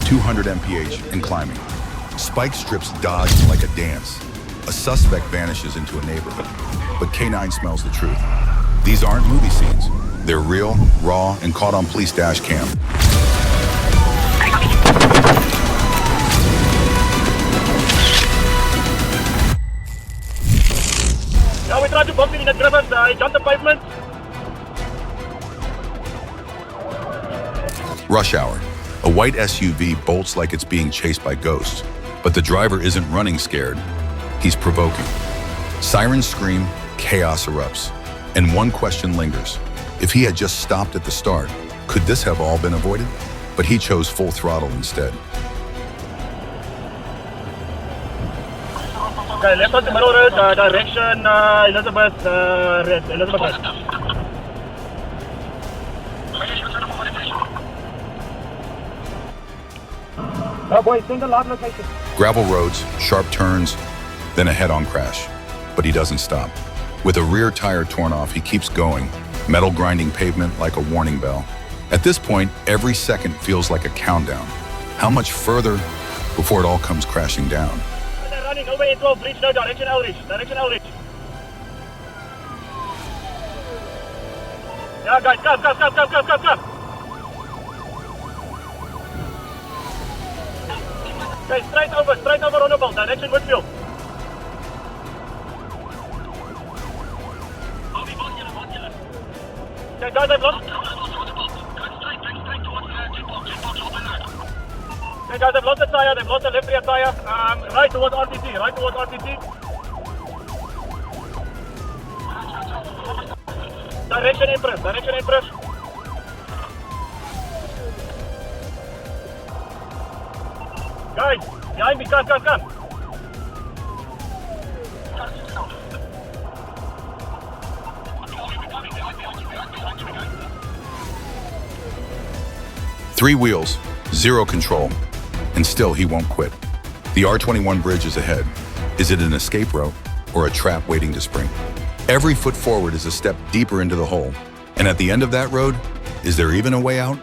200 mph and climbing. Spike strips dodge like a dance. A suspect vanishes into a neighborhood, but K9 smells the truth. These aren't movie scenes. They're real, raw, and caught on police dash cam. Now we try to bump in the crevice. He jumped the pavement. Rush hour. A white SUV bolts like it's being chased by ghosts, but the driver isn't running scared. He's provoking. Sirens scream, chaos erupts, and one question lingers. If he had just stopped at the start, could this have all been avoided? But he chose full throttle instead. Okay, left on the middle road, direction Elizabeth West. Oh boy, single lot location. Gravel roads, sharp turns, then a head-on crash. But he doesn't stop. With a rear tire torn off, he keeps going, metal grinding pavement like a warning bell. At this point, every second feels like a countdown. How much further before it all comes crashing down? They're running over A12, reach now, direction Elridge. Yeah, guys, come. Okay, straight over Runnable, direction Woodfield. Okay, guys, I've lost. Okay, guys, I've lost the tire. They've lost the left rear tire. Right towards RTT. Direction Empress. Guys, behind me, come. Three wheels, zero control, and still he won't quit. The R21 bridge is ahead. Is it an escape route or a trap waiting to spring? Every foot forward is a step deeper into the hole. And at the end of that road, is there even a way out?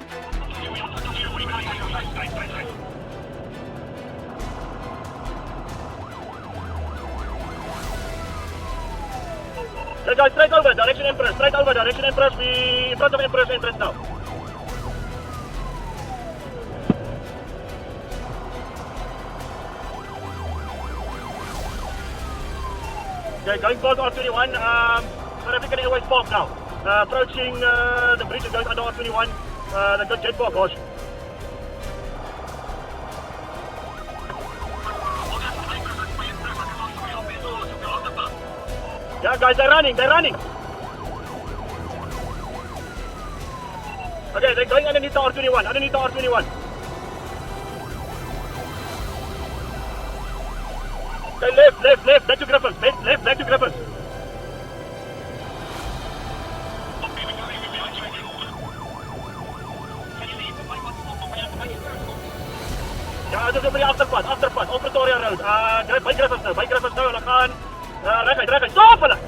Okay, guys, straight over, direction Empress. We in front of Empress entrance now. Okay, going past R21, South African Airways Park now. Approaching the bridge that goes under R21, the good jet park, gosh. Yeah, guys, they're running. Okay, they're going underneath the R21. Okay, left, back to Griffiths. Back to Griffiths. Ja, dit is op die agterpad, op Pretoria Road. By Griffiths nou, hulle gaan reguit, stop hulle!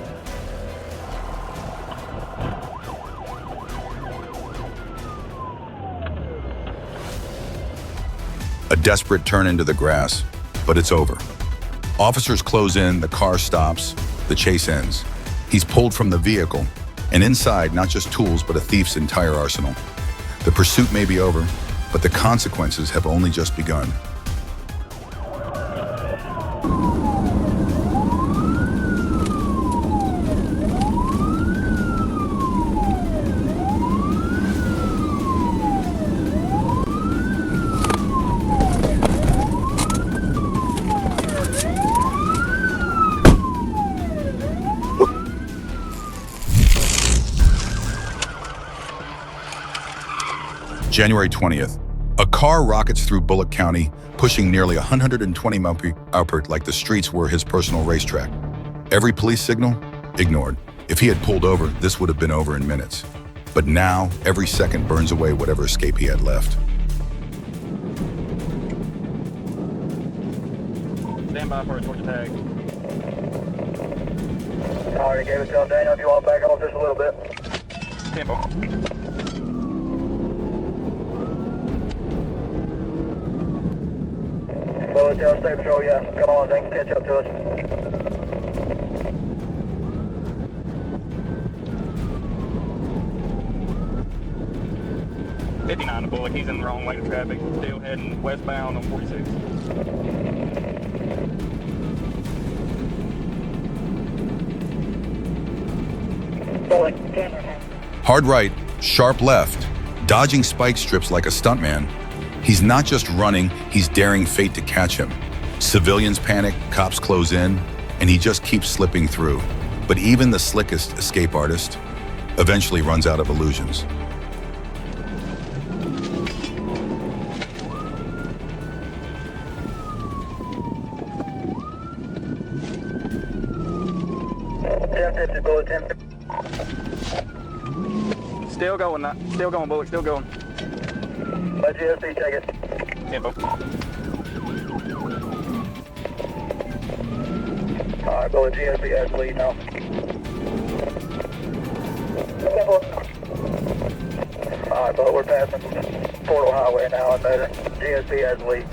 A desperate turn into the grass, but it's over. Officers close in, the car stops, the chase ends. He's pulled from the vehicle, and inside, not just tools, but a thief's entire arsenal. The pursuit may be over, but the consequences have only just begun. January 20th, a car rockets through Bullock County, pushing nearly 120 miles per hour like the streets were his personal racetrack. Every police signal, ignored. If he had pulled over, this would have been over in minutes. But now, every second burns away whatever escape he had left. Stand by for a torch tag. Already gave it to him, Daniel, if you want to back off just a little bit. Bullet, State Patrol, yeah. Come on, they can catch up to us. '59 to Bullock, he's in the wrong lane of traffic, still heading westbound on 46. Bullet, Hard right, sharp left, dodging spike strips like a stuntman. He's not just running, he's daring fate to catch him. Civilians panic, cops close in, and he just keeps slipping through. But even the slickest escape artist eventually runs out of illusions. Bullet, 10. Still going, Bullock, still going. Let GSP take it. Info. Alright, Bullet, GSP has lead now. Alright, Bullet, we're passing Portal Highway now and better. GSP has lead.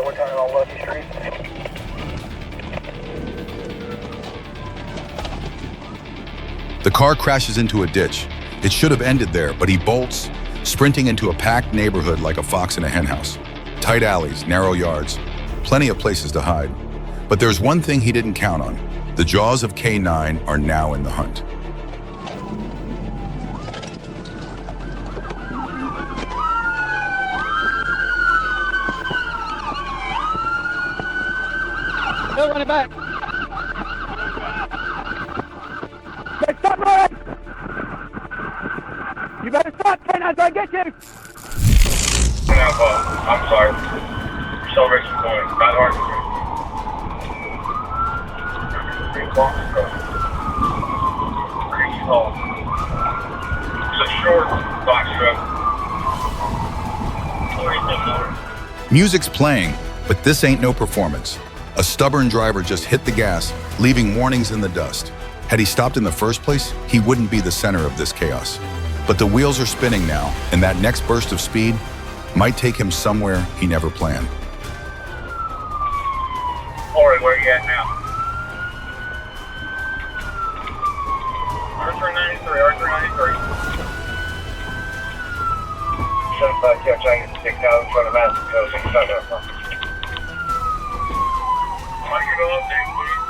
We're turning on Lucky Street. The car crashes into a ditch. It should have ended there, but he bolts, sprinting into a packed neighborhood like a fox in a henhouse. Tight alleys, narrow yards, plenty of places to hide. But there's one thing he didn't count on. The jaws of K9 are now in the hunt. No, run it back. Hey, stop running! You better stop, Ken, as I get you! I'm sorry. Celebration point. Bad heart. It's a short box truck. Music's playing, but this ain't no performance. A stubborn driver just hit the gas, leaving warnings in the dust. Had he stopped in the first place, he wouldn't be the center of this chaos. But the wheels are spinning now, and that next burst of speed might take him somewhere he never planned. Corey, where you at now? R393, R393. 75 catch, I can stick now in front of Madison Coast. Why you go up there, please?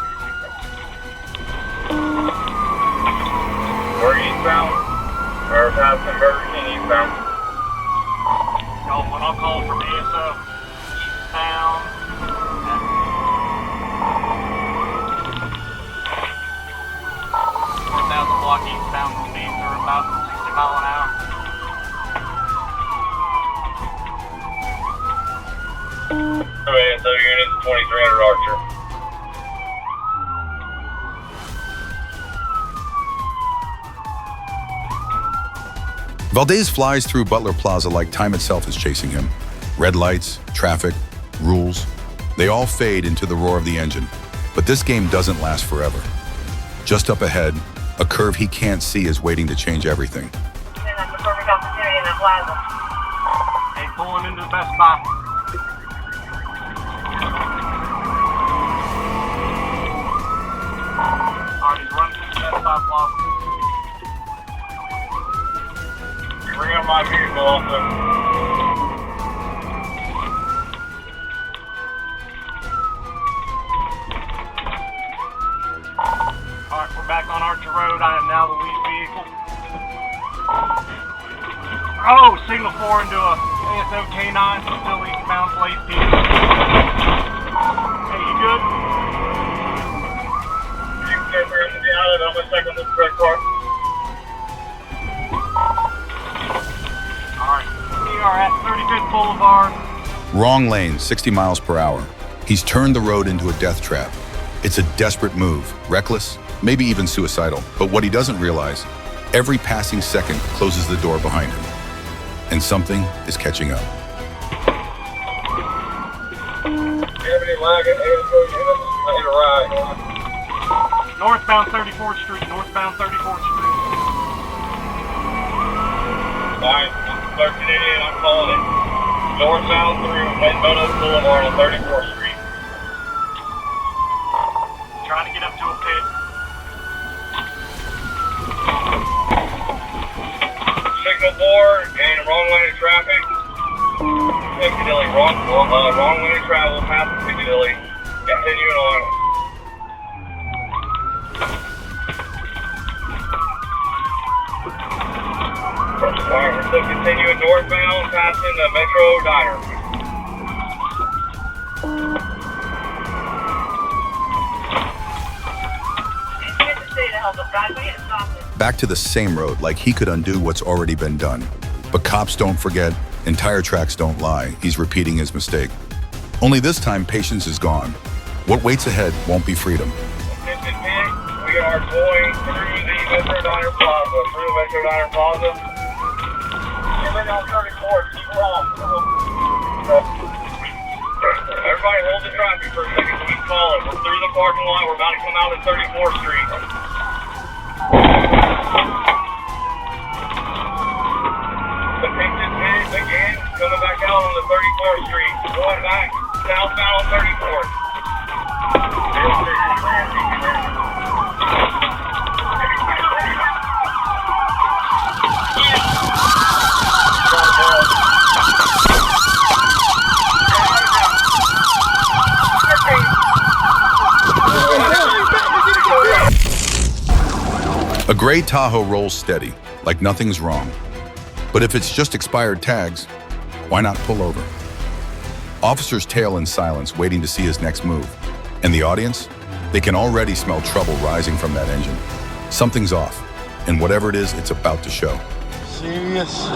We're eastbound. We're past Burger King eastbound. When I'll call from ASO eastbound. 4,000 block eastbound will be through about 60 mile an hour. ASO units 2300 Archer. Valdez flies through Butler Plaza like time itself is chasing him. Red lights, traffic, rules, they all fade into the roar of the engine. But this game doesn't last forever. Just up ahead, a curve he can't see is waiting to change everything. That's the perfect opportunity in the plaza. Hey, pulling into the Best Buy. Alright, he's running through the Best Buy plaza. Bring up my vehicle also. Alright, we're back on Archer Road. I am now the lead vehicle. Oh, signal 4 into a ASO K9, still eastbound place P. Hey, you good? You can get around the island. I'm going to second this red car. Alright, we are at 35th Boulevard. Wrong lane, 60 miles per hour. He's turned the road into a death trap. It's a desperate move, reckless, maybe even suicidal. But what he doesn't realize, every passing second closes the door behind him. And something is catching up. Northbound 34th Street, northbound 34th Street. Alright, 1388, I'm calling it. Northbound through Meadows Boulevard on 34th Street. Trying to get up to a pit. Signal board and wrong lane of traffic. Piccadilly, wrong lane of travel, past Piccadilly. Continuing on. Alright, we're still continuing northbound, passing the Metro Diner. Back to the same road, like he could undo what's already been done. But cops don't forget, and tire tracks don't lie. He's repeating his mistake. Only this time, patience is gone. What waits ahead won't be freedom. Attention Pig, we are going through the Metro Diner Plaza. You're on 34th, keep wrong. Everybody hold the traffic for a second, keep calling. We're through the parking lot, we're about to come out at 34th Street. Attention Pig, again, coming back out on the 34th Street. Going back southbound on 34th. A gray Tahoe rolls steady, like nothing's wrong. But if it's just expired tags, why not pull over? Officers tail in silence, waiting to see his next move. And the audience? They can already smell trouble rising from that engine. Something's off, and whatever it is, it's about to show. Serious?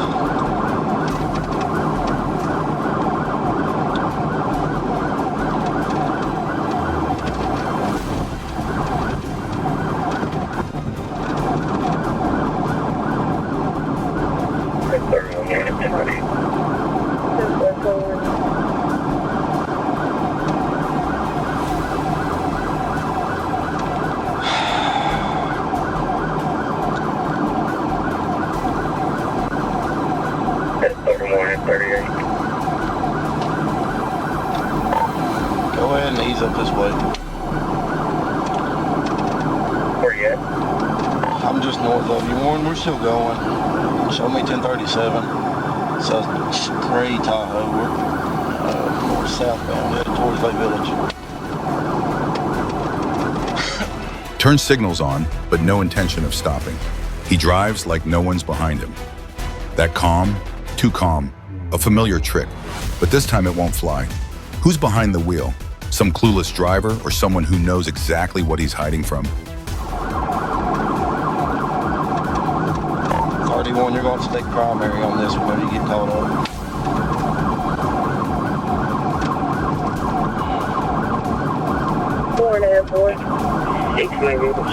Go ahead and ease up this way. Where you at? I'm just north of you, Warren. We're still going. Show me 1037. It's a gray Tahoe. We're southbound, headed towards Lake Village. Turn signals on, but no intention of stopping. He drives like no one's behind him. That calm, too calm, a familiar trick, but this time it won't fly. Who's behind the wheel? Some clueless driver or someone who knows exactly what he's hiding from? 31, you're going to stick primary on this whenever you get caught up. Four and a half, boy. 6 vehicles.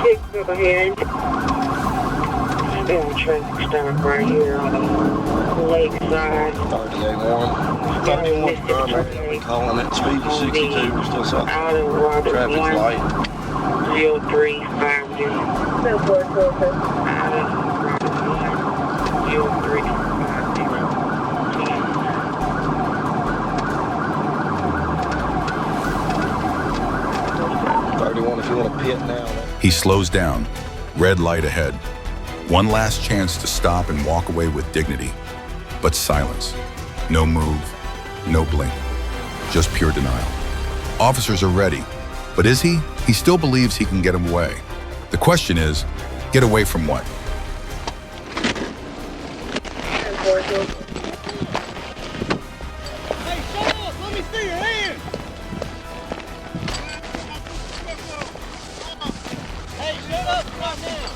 6 go ahead. Down traffic stop right here on the lakeside. 38 Warren. 31 primary. Calling it. Speed is 62. We're still south. Out of Robert Traffic's 1. light. 0350. No, 4, 4, 4. Out of Robert 1. 0350. 31 if you want to pit now. He slows down, red light ahead. One last chance to stop and walk away with dignity. But silence. No move, no blink. Just pure denial. Officers are ready. But is he? He still believes he can get him away. The question is, get away from what? Hey, shut up! Let me see your hand! Hey, shut up right now!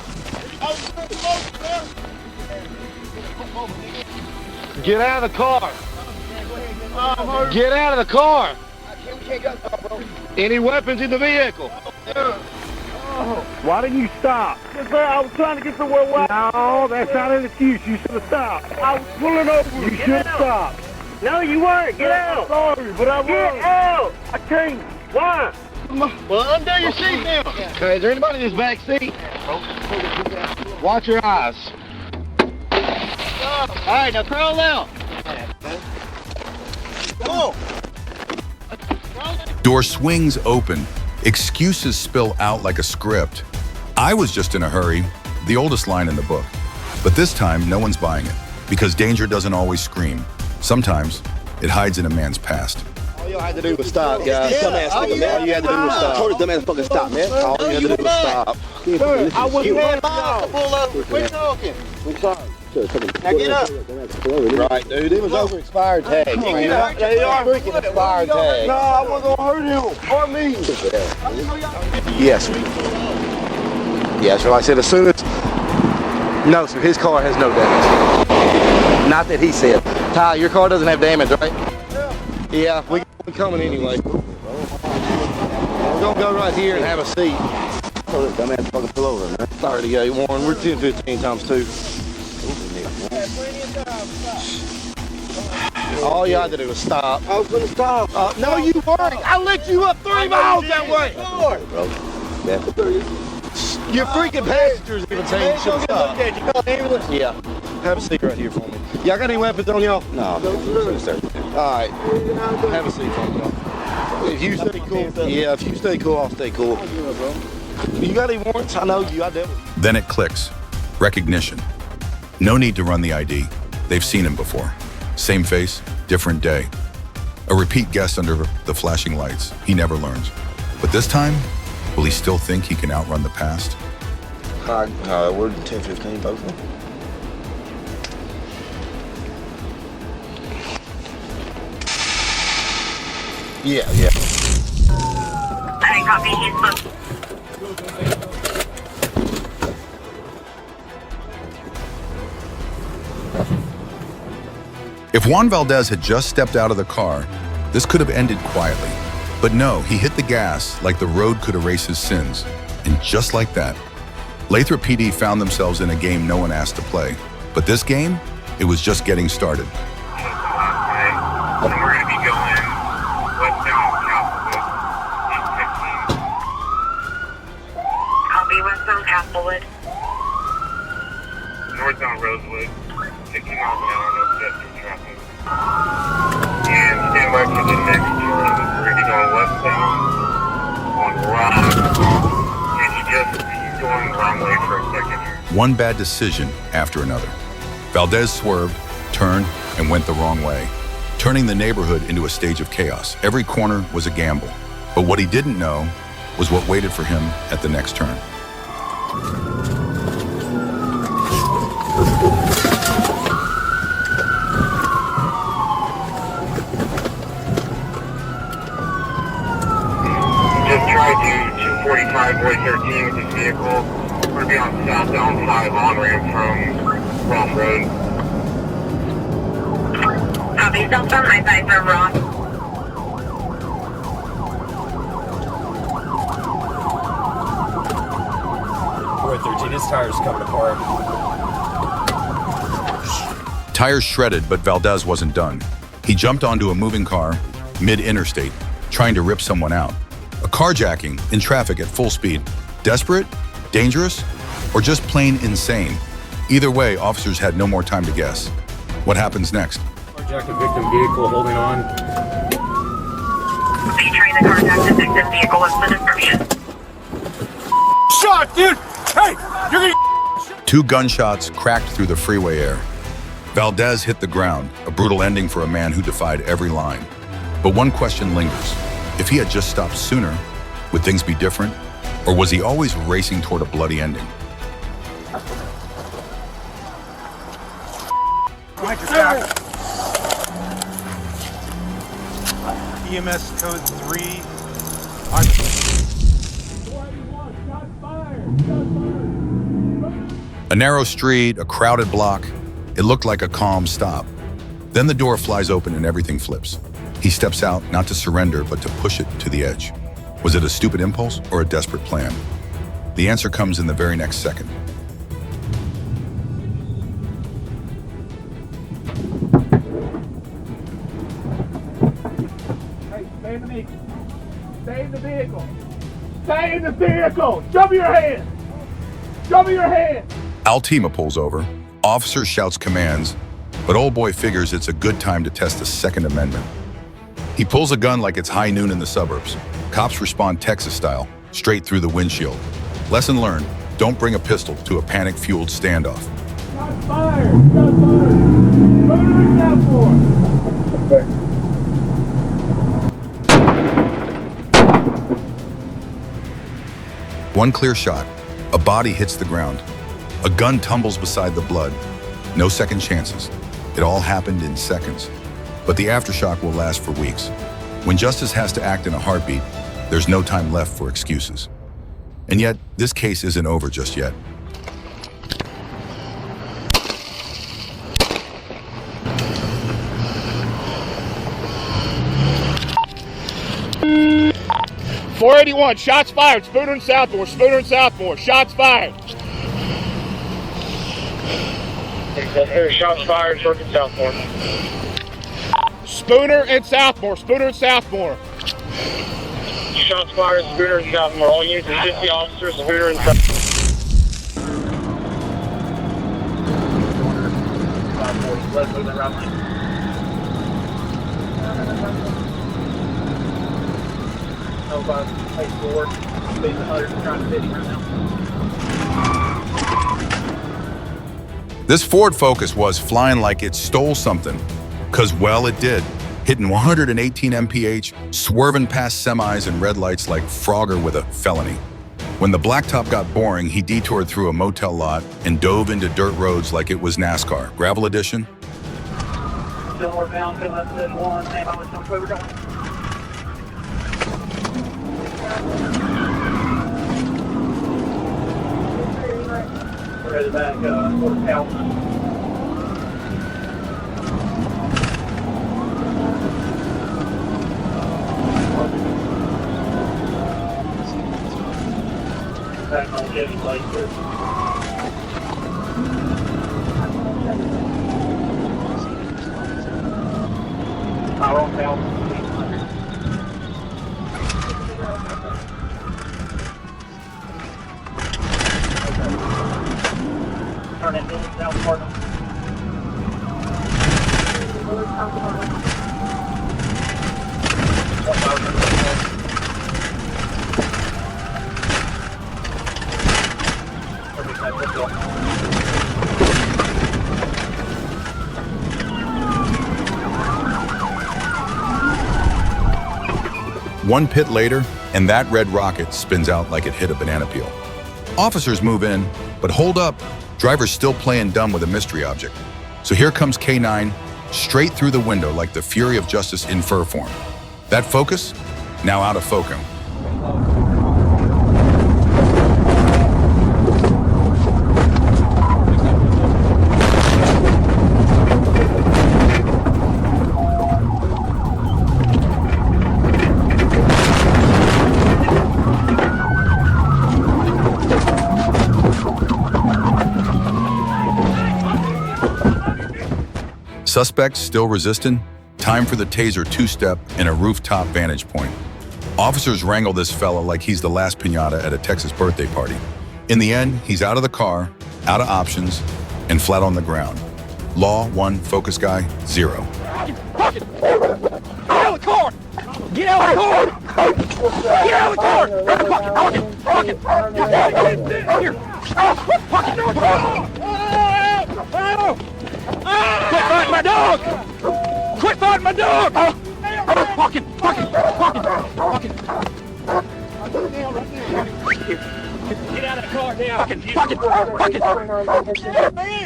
I was supposed to load, sir! Get out of the car! Get out of the car! can't go, bro. Any weapons in the vehicle? Why didn't you stop? Yes, sir, I was trying to get somewhere where No, that's not an excuse. You should have stopped. I was pulling over. You should have stopped. No, you weren't. Get out. Sorry, but I Get was. out. I can't. Why? Well, undo your seat now. Okay, is there anybody in this back seat? Watch your eyes. All right, now crawl out. Come on. Door swings open. Excuses spill out like a script. I was just in a hurry, the oldest line in the book. But this time, no one's buying it, because danger doesn't always scream. Sometimes, it hides in a man's past. All y'all had to do was stop, guys. Dumbass nigga, man. All you had to do was stop. Told his dumbass fucking stop, man. All you had to do was stop. Sir, I was You mad. pull over. Quit talking. I'm sorry. Now get up. Right, dude. It was over expired tag. Get up. They are freaking expired tag. No, I wasn't gonna hurt him or me. Yes. Yes, well, I said as soon as... No, sir, his car has no damage. Not that he said. Ty, your car doesn't have damage, right? Yeah, we're coming anyway. We're gonna go right here and have a seat. Told this dumbass fucking pull over, man. 38, Warren, we're 10, 15 times 2. All you had to do was stop. I was gonna stop. No, you weren't. I let you up 3 miles that way. Bro. Your freaking passengers even saying you should stop. You call the ambulance? Yeah. Have a seat right here for me. Y'all got any weapons on y'all? No, sir. All right. Have a seat for me, y'all. If you stay cool. Yeah, if you stay cool, I'll stay cool. You got any warrants? I know you. I do. Then it clicks. Recognition. No need to run the ID. They've seen him before. Same face, different day. A repeat guest under the flashing lights. He never learns. But this time, will he still think he can outrun the past? We're 10-15, both of them. Yeah. I copy. He's booked. If Juan Valdez had just stepped out of the car, this could have ended quietly. But no, he hit the gas like the road could erase his sins. And just like that, Lathrop PD found themselves in a game no one asked to play. But this game, it was just getting started. And we're going to be going westbound Castlewood, 815. Copy westbound Castlewood. Northbound Rosewood, 60 miles an hour, no pedestrian traffic. And stand by for the next turn. We're going to be going westbound on Rock. And he's going the wrong way for a second here. One bad decision after another. Valdez swerved, turned, and went the wrong way, turning the neighborhood into a stage of chaos. Every corner was a gamble. But what he didn't know was what waited for him at the next turn. Just tried to 245 Boy 13 with his vehicle. We're going to be on southbound 5 on-ramp from Ross Road. Copy southbound I-5 from Ross. Boy 13, his tires coming apart. Tires shredded, but Valdez wasn't done. He jumped onto a moving car, mid-interstate, trying to rip someone out. A carjacking in traffic at full speed. Desperate? Dangerous? Or just plain insane? Either way, officers had no more time to guess. What happens next? Carjacked a victim vehicle holding on. Featuring the carjacked victim vehicle with the description. Shot, dude! Hey! You're gonna... 2 gunshots cracked through the freeway air. Valdez hit the ground, a brutal ending for a man who defied every line. But one question lingers. If he had just stopped sooner, would things be different? Or was he always racing toward a bloody ending? EMS code 3. A narrow street, a crowded block. It looked like a calm stop. Then the door flies open and everything flips. He steps out not to surrender, but to push it to the edge. Was it a stupid impulse or a desperate plan? The answer comes in the very next second. Hey, stay in the vehicle. Stay in the vehicle. Stay in the vehicle. Show me your hand. Show me your hand. Altima pulls over. Officer shouts commands, but old boy figures it's a good time to test the Second Amendment. He pulls a gun like it's high noon in the suburbs. Cops respond Texas style, straight through the windshield. Lesson learned, don't bring a pistol to a panic-fueled standoff. Shots fired. Shots fired. Move down for. One clear shot, a body hits the ground. A gun tumbles beside the blood. No second chances. It all happened in seconds. But the aftershock will last for weeks. When justice has to act in a heartbeat, there's no time left for excuses. And yet, this case isn't over just yet. .481, shots fired. Spooner and Southmore. Spooner and Southmore. Shots fired. Shots fired, Short and Southmore. Spooner and Southmore. Spooner and Southmore. Shots fired, Spooner and Southmore. All units, 50 officers, Spooner and Southmore. Let's move that route line. No, place forward. Being the others are trying to fit him right now. This Ford Focus was flying like it stole something. Cause well, it did. Hitting 118 mph, swerving past semis and red lights like Frogger with a felony. When the blacktop got boring, he detoured through a motel lot and dove into dirt roads like it was NASCAR. Gravel edition? Still northbound, to left than one. Hey, I was on River Drive. We're headed back towards Cal. Back on Jenny Place here. Power on Cal. Turn it down the corner. One pit later, and that red rocket spins out like it hit a banana peel. Officers move in, but hold up, driver's still playing dumb with a mystery object. So here comes K9, straight through the window like the fury of justice in fur form. That Focus, now out of Focus. Suspects still resisting? Time for the taser two-step and a rooftop vantage point. Officers wrangle this fella like he's the last piñata at a Texas birthday party. In the end, he's out of the car, out of options, and flat on the ground. Law 1, Focus guy 0. Get out of the car! Get out of the car! Get out of the car! Pocket! Here! Pocket! Quit fighting my dog! Quit fighting my dog! Pocket! Get out of the car now! Pocket!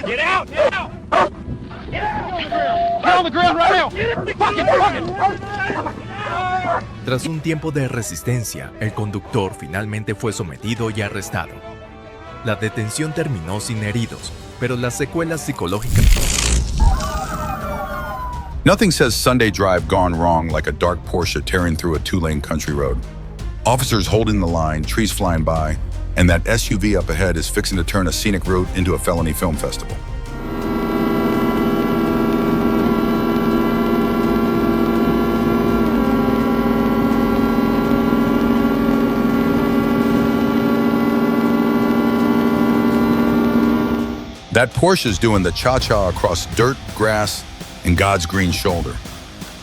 Get out! Get on the ground right now! Pocket! Tras un tiempo de resistencia, el conductor finalmente fue sometido y arrestado. La detención terminó sin heridos, pero las secuelas psicológicas Nothing says Sunday drive gone wrong like a dark Porsche tearing through a two-lane country road. Officers holding the line, trees flying by, and that SUV up ahead is fixing to turn a scenic route into a felony film festival. That Porsche's doing the cha-cha across dirt, grass, and God's green shoulder.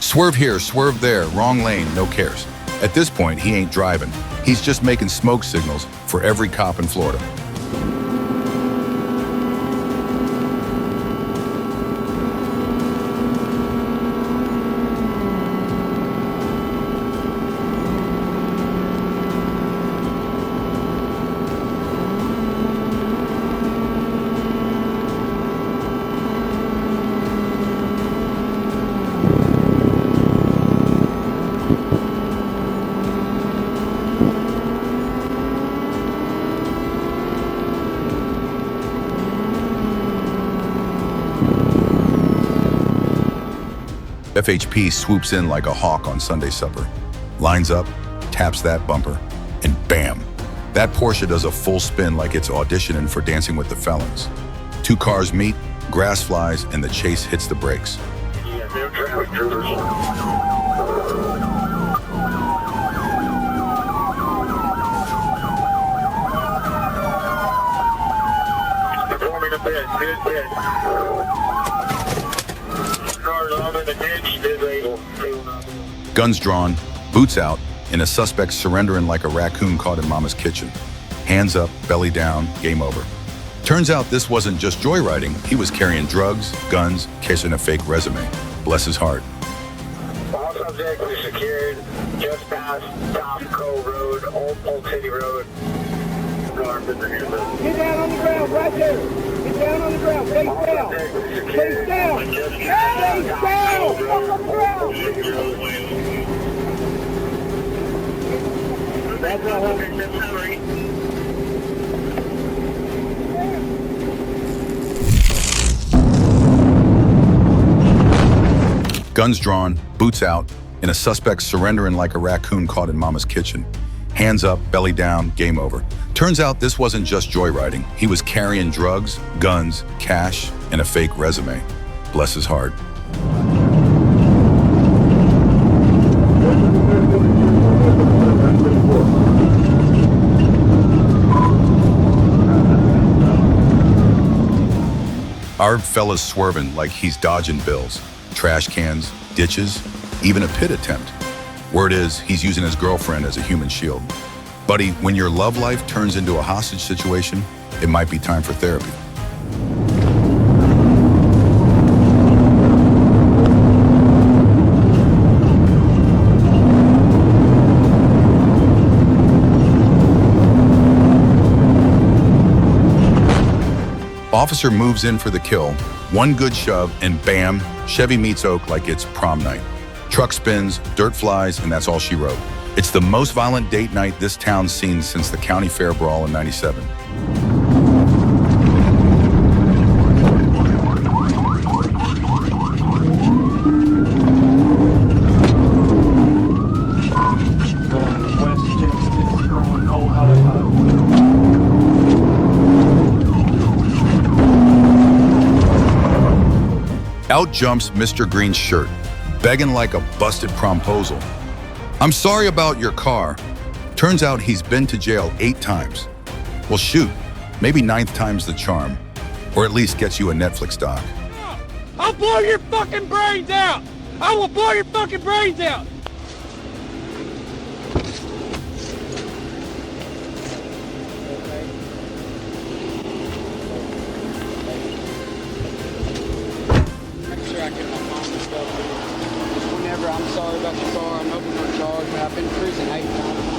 Swerve here, swerve there, wrong lane, no cares. At this point, he ain't driving. He's just making smoke signals for every cop in Florida. FHP swoops in like a hawk on Sunday supper, lines up, taps that bumper, and bam! That Porsche does a full spin like it's auditioning for Dancing with the Felons. Two cars meet, grass flies, and the chase hits the brakes. Guns drawn, boots out, and a suspect surrendering like a raccoon caught in mama's kitchen. Hands up, belly down, game over. Turns out this wasn't just joyriding, he was carrying drugs, guns, casing a fake resume. Bless his heart. All subjects are secured just past Top Cove Road, Old City Road. Get down on the ground right there. Get down on the ground. Face down. Face down. Face down on the ground. That's all I'm Guns drawn, boots out, and a suspect surrendering like a raccoon caught in mama's kitchen. Hands up, belly down, game over. Turns out this wasn't just joyriding. He was carrying drugs, guns, cash, and a fake resume. Bless his heart. Our fella's swerving like he's dodging bills, trash cans, ditches, even a pit attempt. Word is, he's using his girlfriend as a human shield. Buddy, when your love life turns into a hostage situation, it might be time for therapy. Officer moves in for the kill. One good shove, and bam, Chevy meets Oak like it's prom night. Truck spins, dirt flies, and that's all she wrote. It's the most violent date night this town's seen since the county fair brawl in '97. Out jumps Mr. Green's shirt, begging like a busted promposal. I'm sorry about your car. Turns out he's been to jail 8 times. Well, shoot, maybe 9th time's the charm. Or at least gets you a Netflix doc. I'll blow your fucking brains out! I will blow your fucking brains out! I'm sorry about your car. I'm open for a charge, but I've been in prison 8 times.